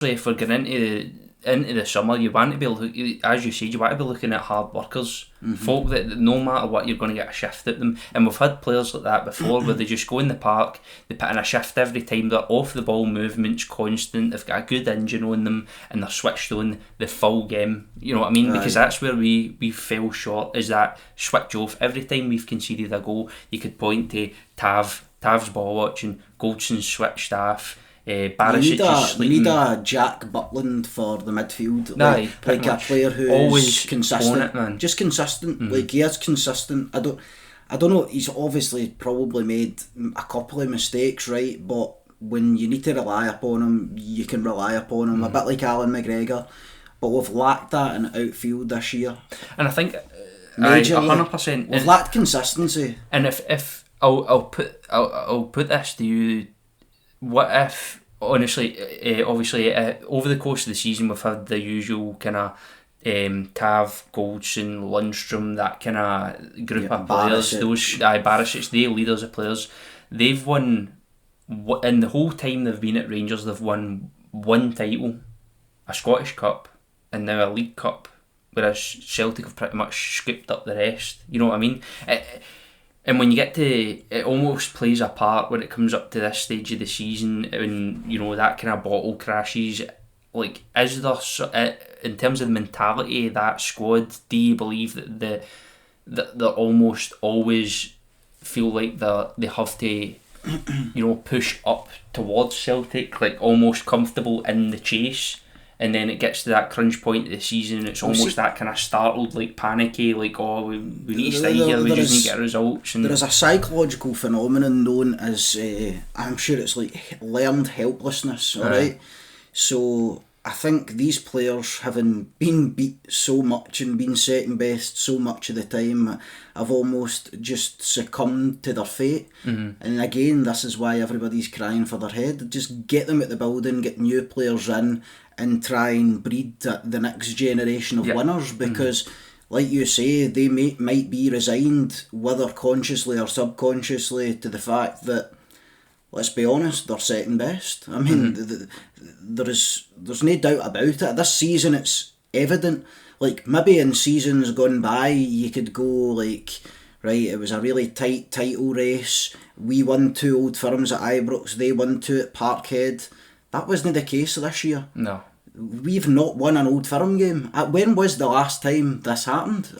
if we're getting into the summer, you want to be, as you said, you want to be looking at hard workers, folk that no matter what, you're going to get a shift at them. And we've had players like that before where they just go in the park, they put in a shift every time, they're off the ball movement's constant, they've got a good engine on them, and they're switched on the full game. You know what I mean? Because that's where we fell short, is that switch off. Every time we've conceded a goal, you could point to Tav's ball watching, Goldson's switched off. You need a Jack Butland for the midfield, like a player who's always consistent, man. Just consistent. Like, he is consistent. I don't know. He's obviously probably made a couple of mistakes, right? But when you need to rely upon him, you can rely upon him. A bit like Alan McGregor, but we've lacked that in outfield this year. And I think 100%. We've lacked consistency. And if I'll put this to you. What if, honestly, obviously, over the course of the season, we've had the usual kind of Tav, Goldson, Lundstram, that kind of group of players. Those Barisic, they leaders of players. They've won, in the whole time they've been at Rangers, they've won one title, a Scottish Cup, and now a League Cup, whereas Celtic have pretty much scooped up the rest. You know what I mean? And when you get to, it almost plays a part when it comes up to this stage of the season, and you know that kind of bottle crashes. Like, is there, in terms of the mentality of that squad, do you believe that they almost always feel like they have to, you know, push up towards Celtic, like almost comfortable in the chase? And then it gets to that crunch point of the season, and it's almost that kind of startled, like panicky, like, oh, we need to stay here, we just need to get results. And there is a psychological phenomenon known as, I'm sure it's like learned helplessness, alright? So I think these players, having been beat so much and been second best so much of the time, have almost just succumbed to their fate. And again, this is why everybody's crying for their head. Just get them at the building, get new players in, and try and breed the next generation of winners, because like you say, they might be resigned, whether consciously or subconsciously, to the fact that, let's be honest, they're second best. I mean, there's no doubt about it. This season it's evident. Like, maybe in seasons gone by you could go like, right, it was a really tight title race, we won 2 Old Firms at Ibrox, they won 2 at Parkhead. That wasn't the case this year. No. We've not won an Old Firm game. When was the last time this happened?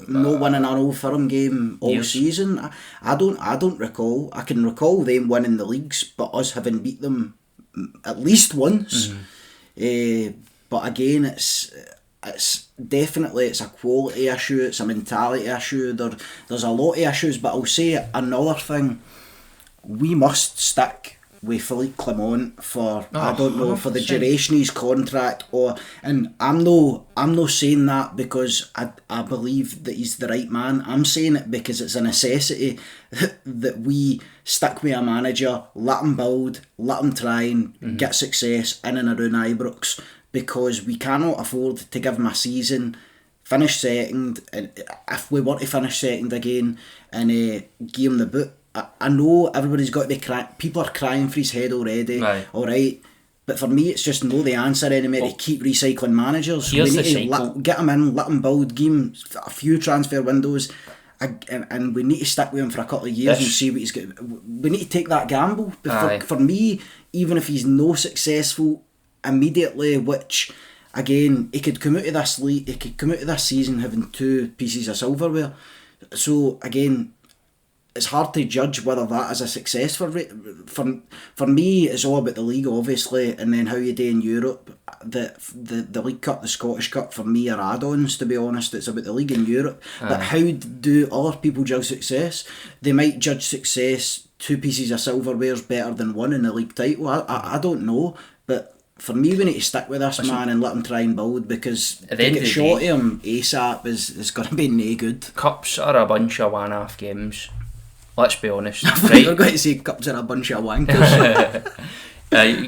No winning an Old Firm game all season. I don't recall. I can recall them winning the leagues, but us having beat them at least once. But again, it's definitely, it's a quality issue. It's a mentality issue. There's a lot of issues. But I'll say another thing. We must stick with Philippe Clement for, I don't know, 100%. For the duration of his contract, and I'm no saying that because I believe that he's the right man. I'm saying it because it's a necessity that we stick with a manager, let him build, let him try and get success in and around Ibrox, because we cannot afford to give him a season, finish second, and if we want to finish second again, and give him the boot. I know everybody's got to be crying. People are crying for his head already. Alright, but for me, it's just no the answer anymore to keep recycling managers. We need to get him in, let him build, give him a few transfer windows, and we need to stick with him for a couple of years and see what he's got. We need to take that gamble. For me, even if he's no successful immediately, which again, he could come out of this league, he could come out of this season having 2 pieces of silverware. So again, it's hard to judge whether that is a success for me. It's all about the league, obviously, and then how you do in Europe. The League Cup, the Scottish Cup, for me, are add-ons, to be honest. It's about the league in Europe. But how do other people judge success? They might judge success, 2 pieces of silverware is better than 1 in the league title. I don't know, but for me, we need to stick with this man and let him try and build, because to get shot of him ASAP is going to be no good. Cups are a bunch of one-off games. Let's be honest. Right? You're going to say cups are a bunch of wankers.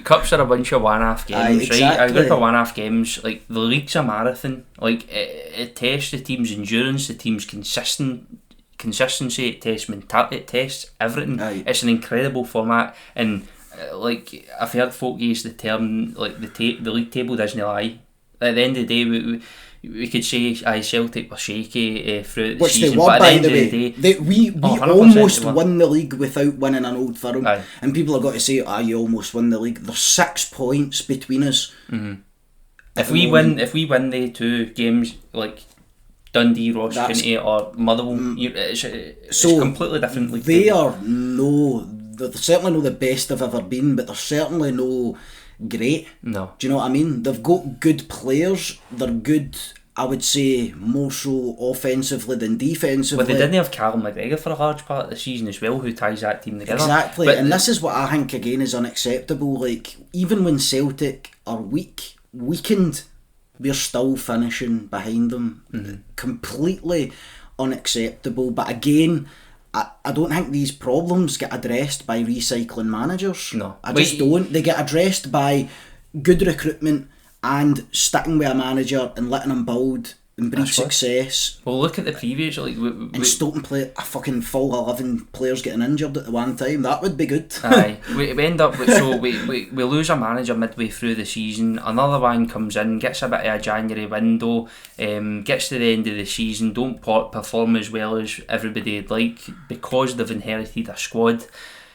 Cups are a bunch of one-off games, exactly. Right? A group of one-off games. Like, the league's a marathon. Like, it tests the team's endurance, the team's consistency, it tests mentality, it tests everything. It's an incredible format, and like I've heard folk use the term like the league table doesn't lie. At the end of the day, we could say Celtic were shaky throughout the which season, they were, but at the by end the of the way. day, We 100% almost they were. won the league without winning an Old Firm. Aye. And people have got to say, you almost won the league. There's 6 points between us. If we win the 2 games like Dundee, Ross County or Motherwell, it's completely different league table. They're certainly no the best they've ever been, but they're certainly no great. No. Do you know what I mean? They've got good players. They're good, I would say, more so offensively than defensively. Well, they didn't have Callum McGregor for a large part of the season as well, who ties that team together. Exactly, but and this is what I think again is unacceptable. Like, even when Celtic are weakened, we're still finishing behind them. Completely unacceptable. But again, I don't think these problems get addressed by recycling managers. No. I just don't. They get addressed by good recruitment and sticking with a manager and letting him build and breed success. Well, look at the previous like and Stoke play a fucking full 11 players getting injured at the one time. That would be good. Aye, we end up with, so we lose a manager midway through the season. Another one comes in, gets a bit of a January window, gets to the end of the season, don't perform as well as everybody would like because they've inherited a squad.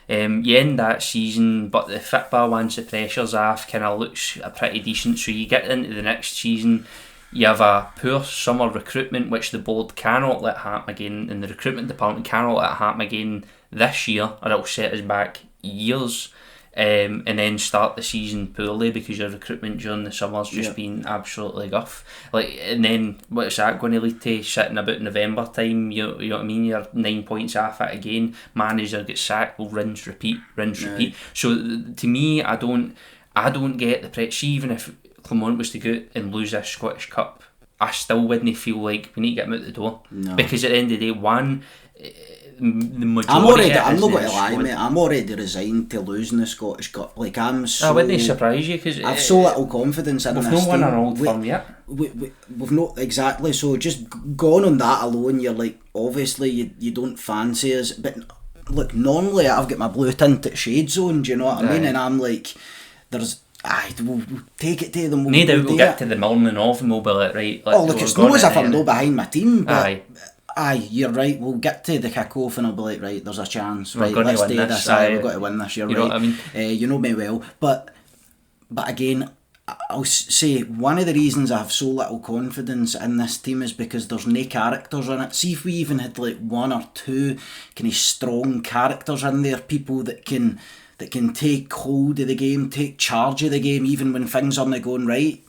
You end that season, but the football, once the pressure's off, kind of looks pretty decent. So you get into the next season. You have a poor summer recruitment, which the board cannot let happen again, and the recruitment department cannot let happen again this year, or it'll set us back years. And then start the season poorly because your recruitment during the summer's just been absolutely guff. Like, and then what's that going to lead to? Sitting about November time, you know what I mean? You're 9 points off it again. Manager gets sacked. Will rinse, repeat. So to me, I don't get the pressure. See, even if Clermont was to go out and lose this Scottish Cup, I still wouldn't feel like we need to get him out the door. No. Because at the end of the day, the majority I'm not going to lie, mate. I'm already resigned to losing the Scottish Cup. Like, I wouldn't surprise you because I've so little confidence in this team. We've not won an Old Firm yet. We've not exactly. So just gone on that alone, you're like, obviously you don't fancy us. But look, normally I've got my blue tinted shades on. Do you know what I mean? And I'm like, we'll take it to them. We'll get to the morning of and we'll be like, right. Look, it's not as if I'm not behind my team, but aye, you're right. We'll get to the kick-off and I'll be like, right, there's a chance. Right, let's do this. We've got to win this. You're right. Know what I mean? You know me well. But again, I'll say one of the reasons I have so little confidence in this team is because there's no characters in it. See if we even had like 1 or 2 kind of strong characters in there, people that can take hold of the game, take charge of the game, even when things aren't going right.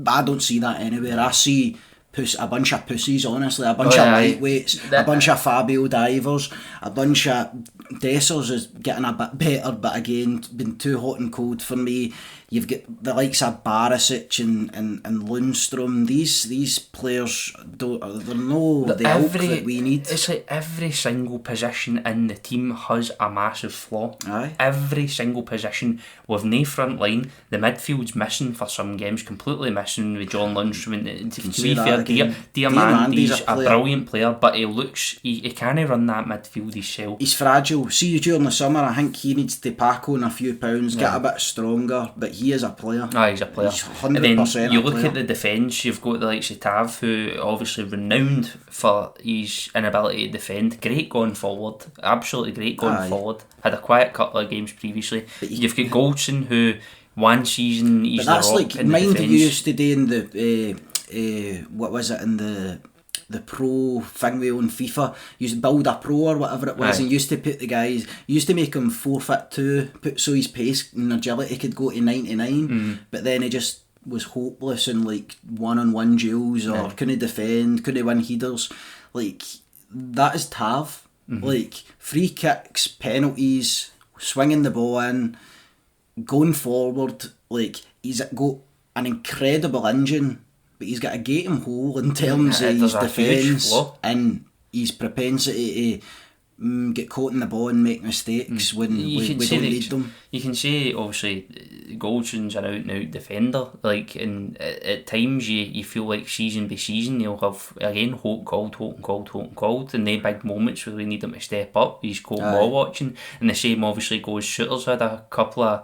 I don't see that anywhere. I see a bunch of pussies, honestly, a bunch of lightweights, a bunch of Fabio divers, a bunch of Dessers is getting a bit better, but again, been too hot and cold for me. You've got the likes of Barisic and Lundstram. These players they're no the ilk that we need. It's like every single position in the team has a massive flaw. Aye. Every single position with no front line. The midfield's missing for some games, completely missing with John Lundstram. To be fair, Diamandi's a brilliant player, but he can't run that midfield himself. He's fragile. See, during the summer, I think he needs to pack on a few pounds, get a bit stronger, but he is a player. He's a player. He's 100% and then you look at the defence, you've got the likes of Tav, who obviously renowned for his inability to defend. Great going forward. Absolutely great going forward. Had a quiet couple of games previously. You've got Goldson, who one season he's the rock in the defence. Mind you used to do in the what was it in the pro thing we on FIFA, used to build a pro or whatever it was, and used to put the guys, used to make him 4'2", so his pace and agility could go to 99, but then he just was hopeless in like one-on-one duels or couldn't defend, couldn't win headers. Like, that is Tav. Like, free kicks, penalties, swinging the ball in, going forward. Like, he's got an incredible engine, but he's got a gaping hole in terms of his defence and his propensity to get caught in the ball and make mistakes when we don't need them. You can say, obviously, Goldsson's an out-and-out defender, like, and at times you feel like season by season he'll have, again, hope called, and then big moments where we need him to step up, he's caught ball watching, and the same obviously goes, Shooter's had a couple of,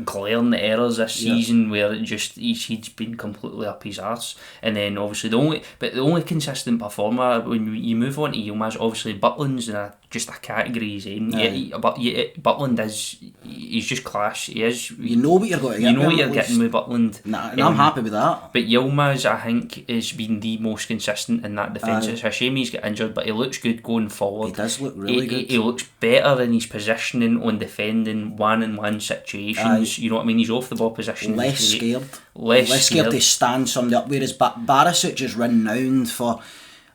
glaring errors this season where he's been completely up his arse, and then obviously the only consistent performer when you move on to Yilmaz, obviously Butland's in just a category he's in. Butland he's just class. He is. You know what you're going to get. You know what you're getting with Butland. And I'm happy with that. But Yilmaz, I think, has been the most consistent in that defence. It's a shame he's got injured, but he looks good going forward. He does look really good. He looks better in his positioning on defending one-on-one situations. You know what I mean? He's off the ball position. Less scared to stand somebody up. Whereas Barisic is running round for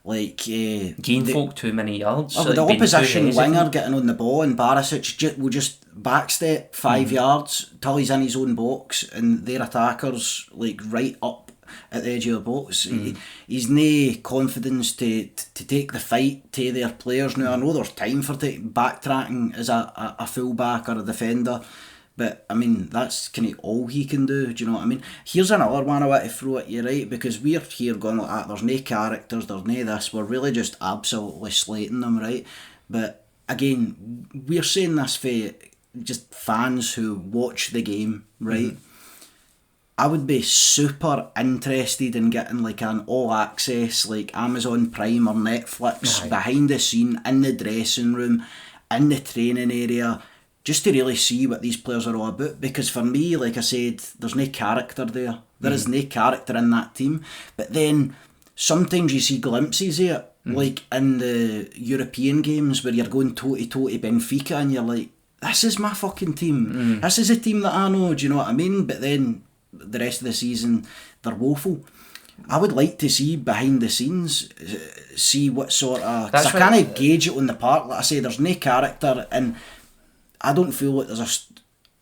gain folk too many yards. The opposition winger getting on the ball, and Barisic will just backstep 5 yards till he's in his own box, and their attackers right up at the edge of the box. He's no confidence to take the fight to their players. Now I know there's time for backtracking as a full-back or a defender, but I mean that's kind of all he can do. Do you know what I mean? Here's another one I want to throw at you, right? Because we're here going like that. There's no characters. There's no this. We're really just absolutely slating them, right? But again, we're saying this for just fans who watch the game, right? I would be super interested in getting an all access Amazon Prime or Netflix behind the scene, in the dressing room, in the training area, just to really see what these players are all about. Because for me, like I said, there's no character there. There is no character in that team. But then sometimes you see glimpses of it, like in the European games where you're going toe-to-toe to Benfica and you're like, this is my fucking team. This is a team that I know, do you know what I mean? But then the rest of the season, they're woeful. I would like to see behind the scenes, see what sort of... Cause I can't gauge it on the park. Like I say, there's no character, and I don't feel like there's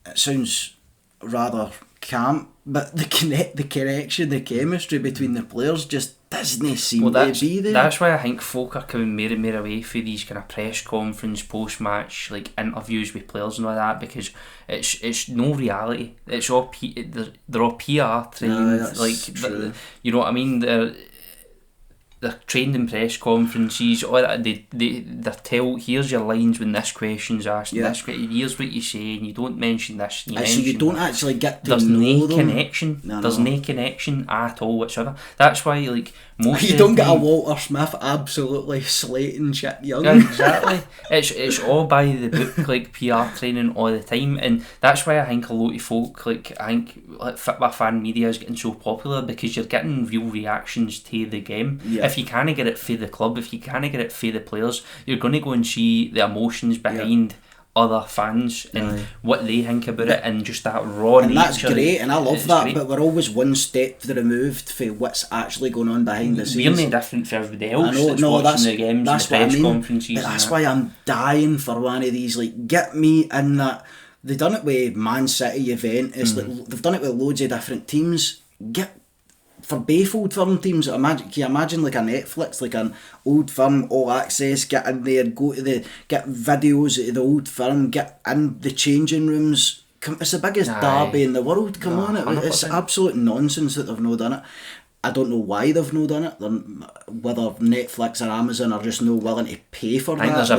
it sounds rather camp, but the connection, the chemistry between the players just doesn't seem to be there. That's why I think folk are coming more and more away from these kind of press conference, post-match interviews with players and all that, because it's no reality. It's all they're all PR trained. You know what I mean? They're trained in press conferences, all that. They tell, here's your lines when this question's asked, here's what you say, and you don't mention this. So you don't actually get to know them. There's no connection at all whatsoever. That's why most you don't get a Walter Smith absolutely slating shit young. Exactly. It's all by the book, PR training all the time, and that's why I think a lot of folk, I think football fan media is getting so popular, because you're getting real reactions to the game. If you can't get it for the club, if you can't get it for the players, you're going to go and see the emotions behind other fans and what they think about it, and just that raw nature. And that's great, and I love that, but we're always one step removed from what's actually going on behind the scenes. We're no different from everybody else watching the games and the press conferences. But that's why I'm dying for one of these, get me in that. They've done it with Man City, Juventus, they've done it with loads of different teams. For both Old Firm teams, can you imagine a Netflix, an Old Firm all access, get in there, get videos of the Old Firm, get in the changing rooms. It's the biggest derby in the world, come on. It's absolute nonsense that they've not done it. I don't know why they've not done it. Whether Netflix or Amazon are just not willing to pay for that. I think there's a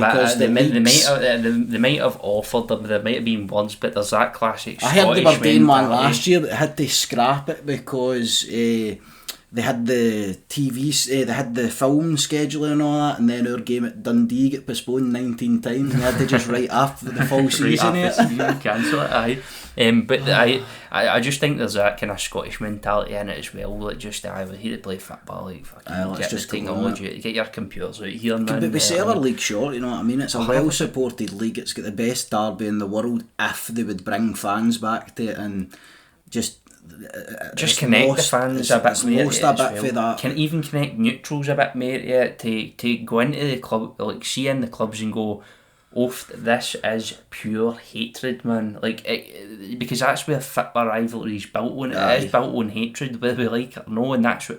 bit. They might have offered them. There might have been ones, but there's that classic. I heard they were doing one last year that had to scrap it because they had the they had the film scheduling and all that, and then our game at Dundee got postponed 19 times, and they had to just write after the full season. Cancel it. But I just think there's that kind of Scottish mentality in it as well. We here to play football, get the technology, get your computers out here. But we sell our league short, you know what I mean? It's a well-supported league. It's got the best derby in the world if they would bring fans back to it and just connect the fans a bit more. For that. Can even connect neutrals a bit more to go into the club, see in the clubs and go, this is pure hatred, man. Like, because that's where football rivalry is built on. It is built on hatred, whether we like it or no, and that's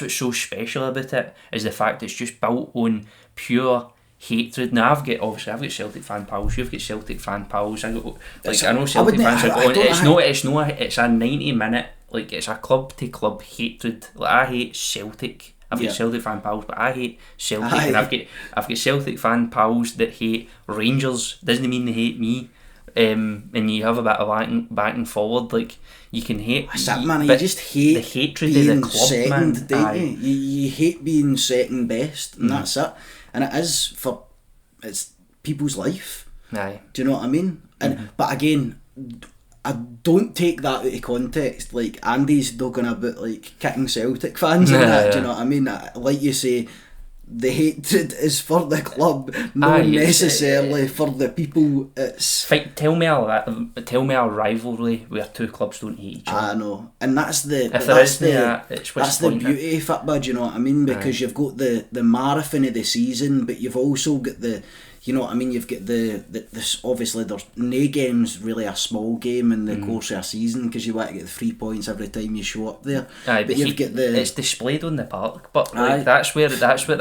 what's so special about it, is the fact it's just built on pure hatred. Now I've got Celtic fan pals. You've got Celtic fan pals. I know Celtic fans are going. It's a 90-minute, like, it's a club to club hatred. Like, I hate Celtic. I've got Celtic fan pals, but I hate Celtic, and I've got Celtic fan pals that hate Rangers. Doesn't mean they hate me. And you have a bit of back and forward. Like, you can hate, man. You just hate the hatred being of the club, second, man. Don't you? You hate being second best, and that's it. And it is it's people's life. Aye. Do you know what I mean? And but again, I don't take that out of context. Like, Andy's talking about, like, kicking Celtic fans and that. Do you know what I mean? Like you say, the hatred is for the club, not necessarily for the people. It's tell me a rivalry where two clubs don't hate each other. I know, and that's the beauty of football. Do you know what I mean? Because you've got the marathon of the season, but you've also got the. You know what I mean? You've got this. Obviously, there's no game's really a small game in the course of a season, because you want to get the 3 points every time you show up there. Aye, but you've got it's displayed on the park. But like, that's the outlet.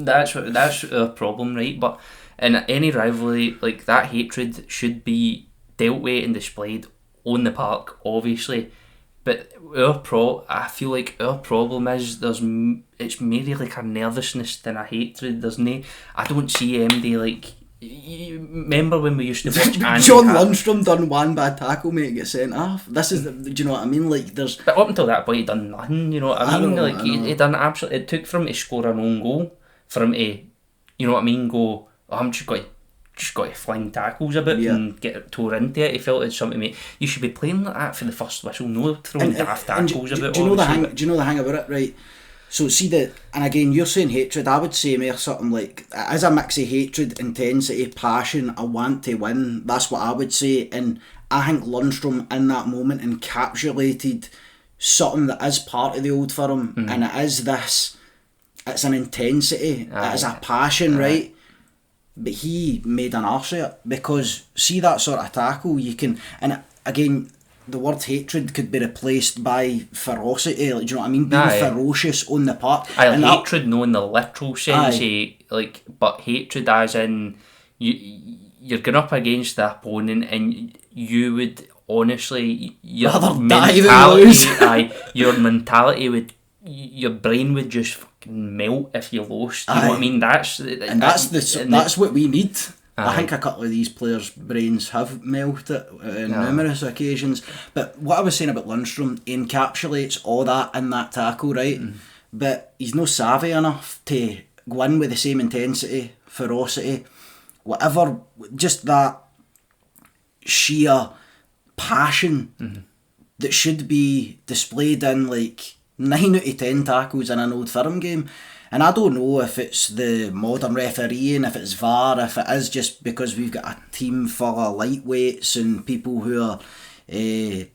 That's our problem, right? But in any rivalry, like, that hatred should be dealt with and displayed on the park, obviously. But I feel like our problem is it's merely like a nervousness than a hatred. I don't see MD like. You remember when we used to watch Andy John Lundstram done one bad tackle, mate, get sent off. This is do you know what I mean? Like, there's. But up until that point, he done nothing. You know what I mean? He done absolutely. It took for him to score an own goal, for him to, you know what I mean, go. Oh, I'm just got to fling tackles about and get tore into it. He felt it's something, mate. You should be playing like that for the first whistle, no throwing daft tackles about. Do you know the hang about it, right? So see and again, you're saying hatred. I would say more something like, as a mix of hatred, intensity, passion, I want to win. That's what I would say. And I think Lundstram in that moment encapsulated something that is part of the Old Firm, and it is this. It's an intensity. It is a passion, right? But he made an arse of it, because see that sort of tackle, you can, and again, the word hatred could be replaced by ferocity. Like, do you know what I mean? Being ferocious on the park. And hatred, no in the literal sense, like, but hatred as in you're going up against the opponent, and you would honestly your mentality would, your brain would just fucking melt if you lost. You know what I mean? That's what we need. I think a couple of these players' brains have melted on numerous occasions. But what I was saying about Lundstram, he encapsulates all that in that tackle, right? But he's no savvy enough to go in with the same intensity, ferocity, whatever, just that sheer passion that should be displayed in like 9 out of 10 tackles in an Old Firm game. And I don't know if it's the modern refereeing, if it's VAR, if it is just because we've got a team full of lightweights and people who are getting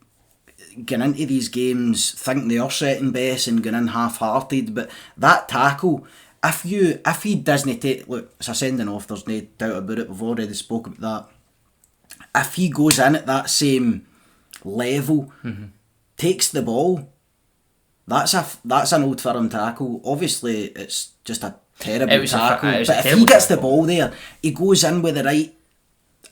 into these games think they are setting best and going in half-hearted. But that tackle, if he doesn't take, look, it's a sending off, there's no doubt about it, we've already spoke about that. If he goes in at that same level, takes the ball, that's an Old Firm tackle. Obviously, it's just a terrible tackle. But if he gets the ball there, he goes in with the right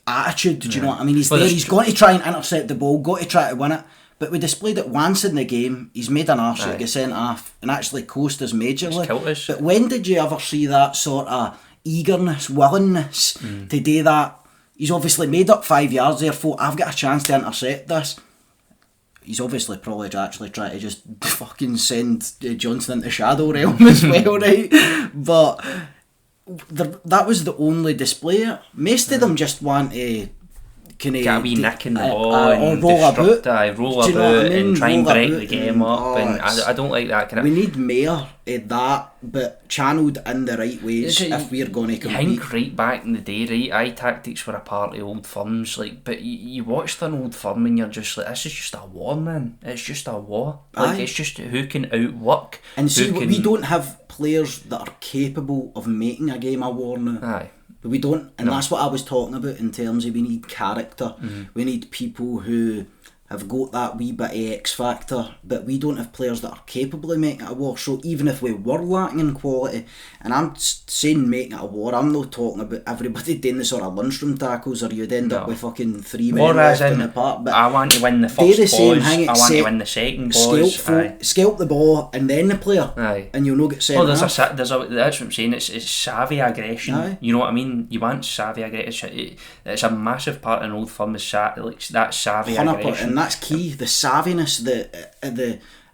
attitude. Do you know what I mean? He's there. He's got to try and intercept the ball. Got to try to win it. But we displayed it once in the game. He's made an arse to get sent off and actually cost us majorly. But when did you ever see that sort of eagerness, willingness to do that? He's obviously made up 5 yards there. I've got a chance to intercept this. He's obviously probably actually trying to just fucking send Johnson into Shadow Realm as well, right? But that was the only display. Most of them just want to kind of get a wee nick in the ball and roll about and try and break the game up. And I don't like that kind of. We need more of that, but channelled in the right ways if we're going to compete. I think right back in the day, right, eye tactics were a part of Old Firms, like, but you watched an Old Firm and you're just like, this is just a war, man. It's just a war. Like, it's just who can outwork. And see, we don't have players that are capable of making a game a war now. But we don't, and that's what I was talking about in terms of we need character. We need people who have got that wee bit of X factor, but we don't have players that are capable of making it a war. So even if we were lacking in quality, and I'm saying making it a war, I'm not talking about everybody doing the sort of Lundstram tackles, or you'd end up with fucking 3 men left in the park. But I want to win the first balls, I want to win the second balls. Scalp the ball and then the player, and you'll not get sent off. That's what I'm saying. It's savvy aggression. Aye. You know what I mean? You want savvy aggression. It's a massive part in Old Firm is that savvy aggression. And that's key, the savviness,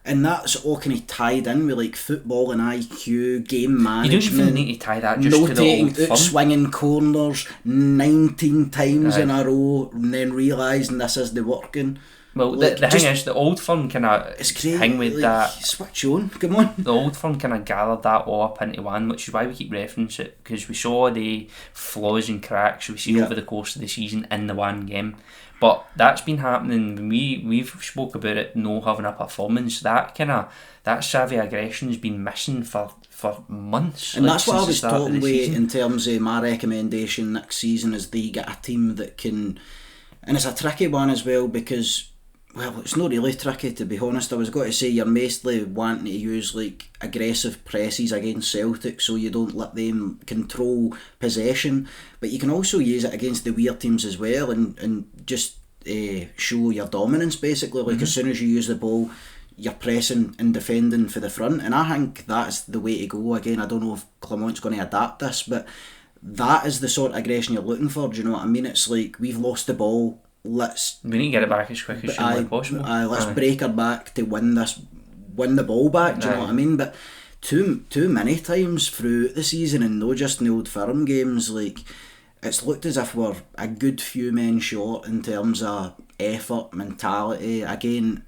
and that's all kind of tied in with like football and IQ, game management. You don't even need to tie that just to the Old Firm. Swinging corners 19 times in a row and then realising this isn't working. Well, the thing is, the Old Firm kind of hang with that. Switch on, come on. The Old Firm kind of gathered that all up into one, which is why we keep referencing it, because we saw the flaws and cracks we see over the course of the season in the one game. But that's been happening when we've spoke about it not having a performance. That savvy aggression has been missing for months. And that's what I was talking about in terms of my recommendation next season, is they get a team that can, and it's a tricky one as well, because, well, it's not really tricky, to be honest. I was going to say you're mostly wanting to use like aggressive presses against Celtic so you don't let them control possession, but you can also use it against the weird teams as well, and just show your dominance basically. Like as soon as you use the ball, you're pressing and defending for the front, and I think that's the way to go. Again, I don't know if Clement's going to adapt this, but that is the sort of aggression you're looking for. Do you know what I mean? It's like, we've lost the ball, we need to get it back as quick as humanly possible. Let's break her back to win the ball back. Do you know what I mean? But too many times throughout the season, and not just in the Old Firm games, like, it's looked as if we're a good few men short in terms of effort, mentality. Again,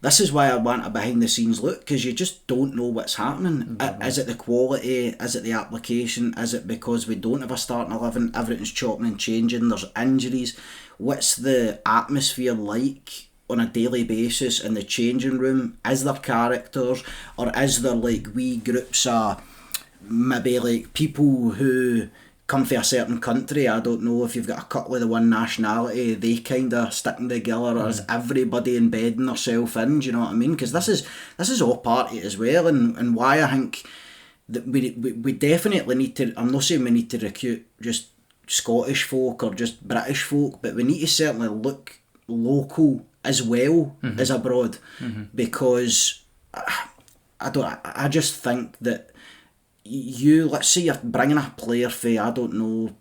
this is why I want a behind the scenes look, because you just don't know what's happening. Is it the quality? Is it the application? Is it because we don't have a starting 11? Everything's chopping and changing. There's injuries. What's the atmosphere like on a daily basis in the changing room? Is there characters, or is there like wee groups of maybe like people who come from a certain country? I don't know, if you've got a couple of the one nationality, they kind of sticking together, or is everybody embedding themselves in? Do you know what I mean? Because this is all part of it as well, and why I think that we definitely need to, I'm not saying we need to recruit just Scottish folk or just British folk, but we need to certainly look local as well as abroad, because I just think that let's say you're bringing a player for, I don't know,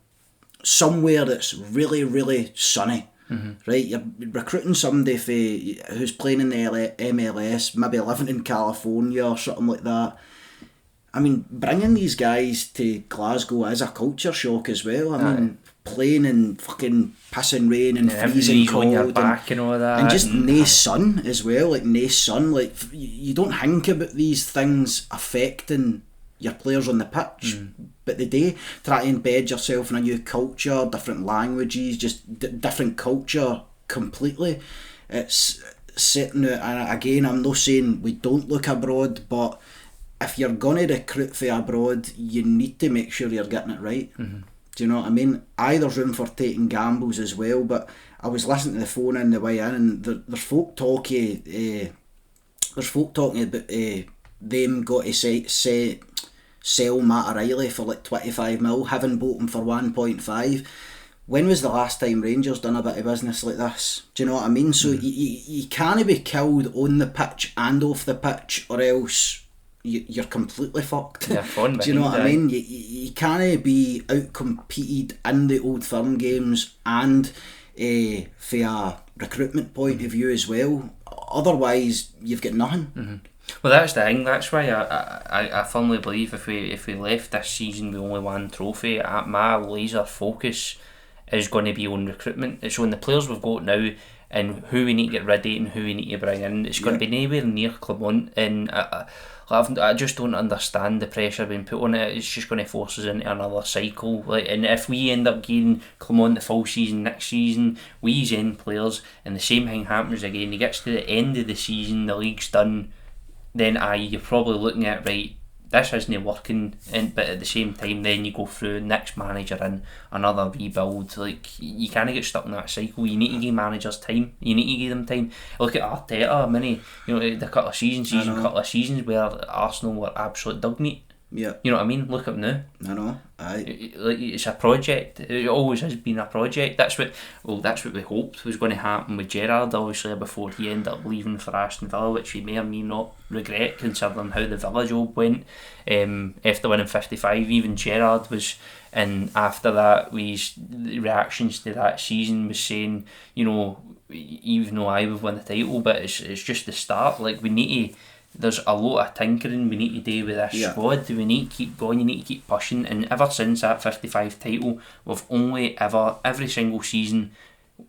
somewhere that's really, really sunny, right? You're recruiting somebody who's playing in the MLS, maybe living in California or something like that. I mean, bringing these guys to Glasgow is a culture shock as well. I mean, playing in fucking pissing rain and freezing cold and all that, and just nae sun as well, like nae sun. Like, you don't think about these things affecting your players on the pitch, but they do. Try to embed yourself in a new culture, different languages, just different culture completely. It's sitting there, and again, I'm not saying we don't look abroad, but if you're going to recruit for abroad, you need to make sure you're getting it right. Do you know what I mean? There's room for taking gambles as well, but I was listening to the phone on the way in, and there's folk talking about them got to sell Matt O'Reilly for like 25 mil, having bought him for 1.5. When was the last time Rangers done a bit of business like this? Do you know what I mean? So you can't be killed on the pitch and off the pitch, or else you're completely fucked. Yeah, do you know what I mean? You can't be out-competed in the Old Firm games and for a recruitment point of view as well. Otherwise, you've got nothing. Well, that's the thing. That's why I firmly believe if we left this season with only one trophy, my laser focus is going to be on recruitment. It's on the players we've got now and who we need to get rid of and who we need to bring in. It's going to be nowhere near Clement, and I just don't understand the pressure being put on it. It's just going to force us into another cycle. And if we end up getting Clement the full season next season, we end players, and the same thing happens again. He gets to the end of the season, the league's done, then you're probably looking at, right, this isn't working, but at the same time then you go through next manager in, another rebuild. Like, you can't get stuck in that cycle. You need to give managers time. You need to give them time. Look at Arteta, the couple of seasons where Arsenal were absolute dug meat. Yeah. You know what I mean? Look up now. I know. Aye. Like, it's a project. It always has been a project. That's what we hoped was going to happen with Gerrard, obviously, before he ended up leaving for Aston Villa, which we may or may not regret, considering how the Villa job went. After winning 55, even Gerrard was, and after that, the reactions to that season was saying, even though we've won the title, but it's just the start. Like, we need to. There's a lot of tinkering we need to do with this squad. We need to keep going, you need to keep pushing, and ever since that 55 title, we've only every single season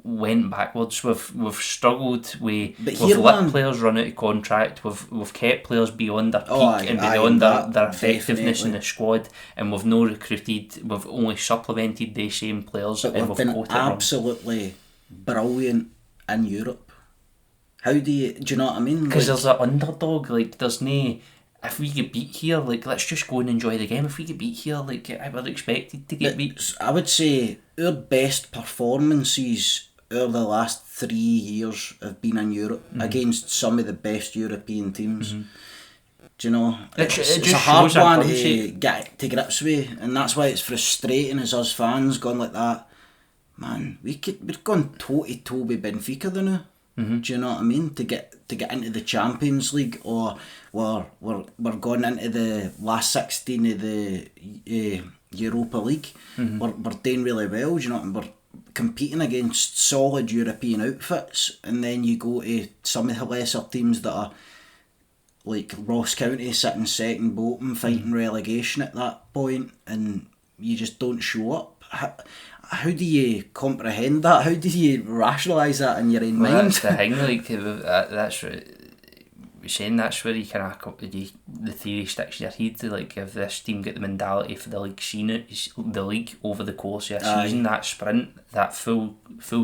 went backwards. We've struggled, we've let players run out of contract, we've kept players beyond their peak and beyond their effectiveness in the squad, and we've not recruited, we've only supplemented the same players, but we've been absolutely brilliant in Europe. How do you know what I mean? Because there's an underdog, like, there's no, if we get beat here, like, let's just go and enjoy the game. If we get beat here, like, I would expect it to get beat. I would say our best performances over the last 3 years have been in Europe against some of the best European teams. Do you know? It's a hard one to get to grips with, and that's why it's frustrating as us fans going like that. Man, we're going toe to toe with Benfica now. Do you know what I mean? To get into the Champions League, or we're going into the last 16 of the Europa League. We're doing really well. Do you know? And we're competing against solid European outfits, and then you go to some of the lesser teams that are like Ross County sitting second bottom, fighting relegation at that point, and you just don't show up. How do you comprehend that? How do you rationalise that in your own mind? That's the thing, like, that's what we're saying, that's where you kind of, the theory sticks in your head, like, if this team get the mentality for the league over the course of a season, that sprint, that full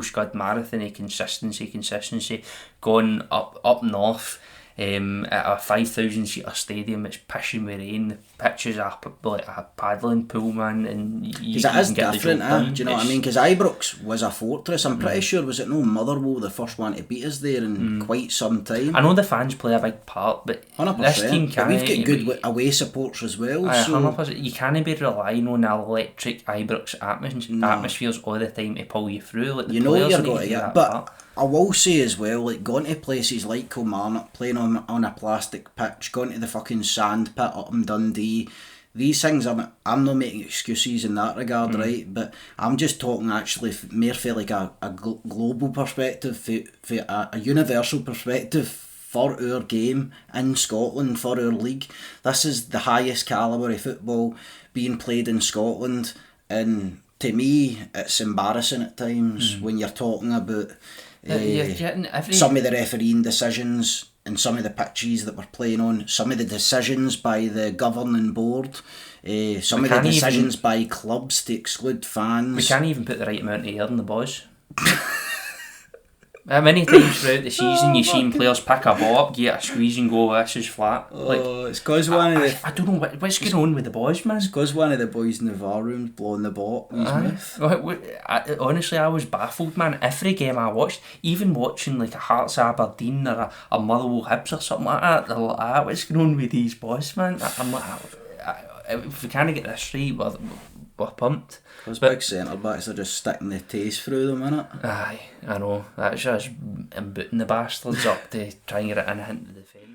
scud marathon of consistency, going up north, at a 5,000 seater stadium, it's pissing with rain, the pitches are like a paddling pool, man, and you can get different, the job done. Do you know what I mean? Because Ibrox was a fortress. I'm pretty sure, was it no Motherwell the first one to beat us there in quite some time? I know the fans play a big part, but 100%. This team can't. We've got good away supporters as well. 100%. You can't be relying on an electric Ibrox atmospheres all the time to pull you through. Like, you're going to get, but part. I will say as well, like, going to places like Kilmarnock, playing on a plastic pitch, going to the fucking sand pit up in Dundee, these things, I'm not making excuses in that regard, right? But I'm just talking actually more for like a global perspective, for a universal perspective for our game in Scotland, for our league. This is the highest calibre of football being played in Scotland, and to me, it's embarrassing at times when you're talking about some of the refereeing decisions and some of the pitches that we're playing on, some of the decisions by the governing board, some of the decisions by clubs to exclude fans. We can't even put the right amount of air in the boys. How many times throughout the season you've seen players pick a ball up, get a squeeze and go, this is flat. It's because one of the... I don't know what's going on with the boys, man. It's because one of the boys in the VAR room's blowing the ball in his mouth. Honestly, I was baffled, man. Every game I watched, even watching like a Hearts Aberdeen or a Motherwell Hibs or something like that, they're like, what's going on with these boys, man? I'm like, if we can't get this right, we're pumped. Those big centre backs are just sticking the taste through them, innit? Aye, I know. That's just booting the bastards up to try and get it in into the face.